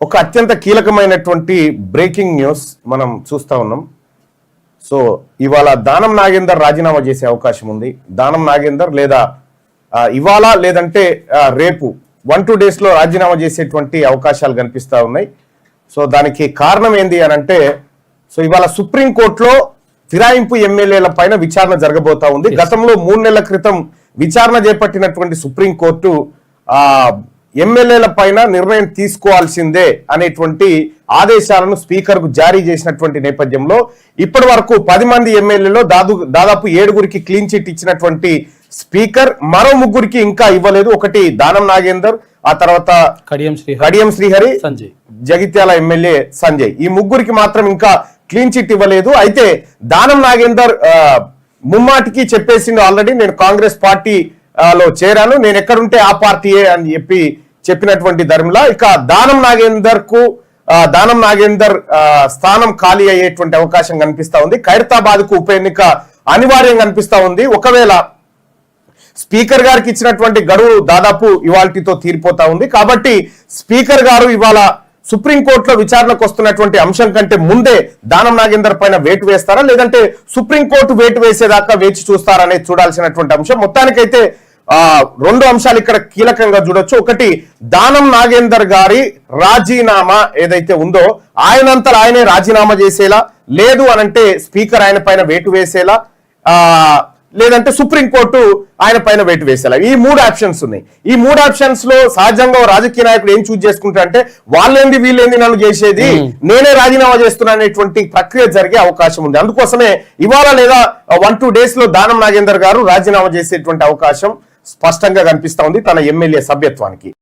ఒక అత్యంత కీలకమైనటువంటి బ్రేకింగ్ న్యూస్ మనం చూస్తా ఉన్నాం. సో ఇవాళ దానం నాగేందర్ రాజీనామా చేసే అవకాశం ఉంది. దానం నాగేందర్ లేదా ఇవాళ లేదంటే రేపు 1-2 days లో రాజీనామా చేసేటువంటి అవకాశాలు కనిపిస్తా ఉన్నాయి. సో దానికి కారణం ఏంది అని అంటే, సో ఇవాళ సుప్రీంకోర్టులో ఫిరాయింపు ఎమ్మెల్యేల పైన విచారణ జరగబోతా ఉంది. గతంలో 3 నెలల క్రితం విచారణ చేపట్టినటువంటి సుప్రీంకోర్టు ఎమ్మెల్యేల పైన నిర్ణయం తీసుకోవాల్సిందే అనేటువంటి ఆదేశాలను స్పీకర్ కు జారీ చేసినటువంటి నేపథ్యంలో ఇప్పటి వరకు 10 మంది ఎమ్మెల్యేలో దాదాపు 7గురికి క్లీన్ చిట్ ఇచ్చినటువంటి స్పీకర్ మరో 3గురికి ఇంకా ఇవ్వలేదు. ఒకటి దానం నాగేందర్, ఆ తర్వాత కడియం శ్రీహరి, జగిత్యాల ఎమ్మెల్యే సంజయ్. ఈ 3గురికి మాత్రం ఇంకా క్లీన్ చిట్ ఇవ్వలేదు. అయితే దానం నాగేందర్ ముమ్మాటికి చెప్పేసిండు, ఆల్రెడీ నేను కాంగ్రెస్ పార్టీ లో చేరాను, నేను ఎక్కడుంటే ఆ పార్టీయే అని చెప్పినటువంటి ధర్మిలా ఇక దానం నాగేందర్ స్థానం ఖాళీ అయ్యేటువంటి అవకాశం కనిపిస్తా ఉంది. ఖైరతాబాద్ కు ఉప ఎన్నిక అనివార్యం కనిపిస్తా ఉంది. ఒకవేళ స్పీకర్ గారికి ఇచ్చినటువంటి గడువు దాదాపు ఇవాల్టితో తీరిపోతా ఉంది. కాబట్టి స్పీకర్ గారు ఇవాళ సుప్రీంకోర్టులో విచారణకు వస్తున్నటువంటి అంశం కంటే ముందే దానం నాగేందర్ పైన వేటు వేస్తారా, లేదంటే సుప్రీంకోర్టు వేటు వేసేదాకా వేచి చూస్తారా అనేది చూడాల్సినటువంటి అంశం. మొత్తానికైతే 2 అంశాలు ఇక్కడ కీలకంగా చూడొచ్చు. ఒకటి, దానం నాగేందర్ గారి రాజీనామా ఏదైతే ఉందో ఆయనంతా ఆయనే రాజీనామా చేసేలా, లేదు అనంటే స్పీకర్ ఆయన పైన వేటు వేసేలా, లేదంటే సుప్రీంకోర్టు ఆయన పైన వేటు వేసేలా. ఈ 3 ఆప్షన్స్ ఉన్నాయి. ఈ 3 ఆప్షన్స్ లో సహజంగా రాజకీయ నాయకుడు ఏం చూజ్ చేసుకుంటా అంటే, వాళ్ళేంది వీళ్ళేంది నన్ను చేసేది, నేనే రాజీనామా చేస్తున్నా అనేటువంటి ప్రక్రియ జరిగే అవకాశం ఉంది. అందుకోసమే ఇవాళ లేదా 1-2 days లో దానం నాగేందర్ గారు రాజీనామా చేసేటువంటి అవకాశం స్పష్టంగా కనిపిస్తా ఉంది తన ఎమ్మెల్యే సభ్యత్వానికి.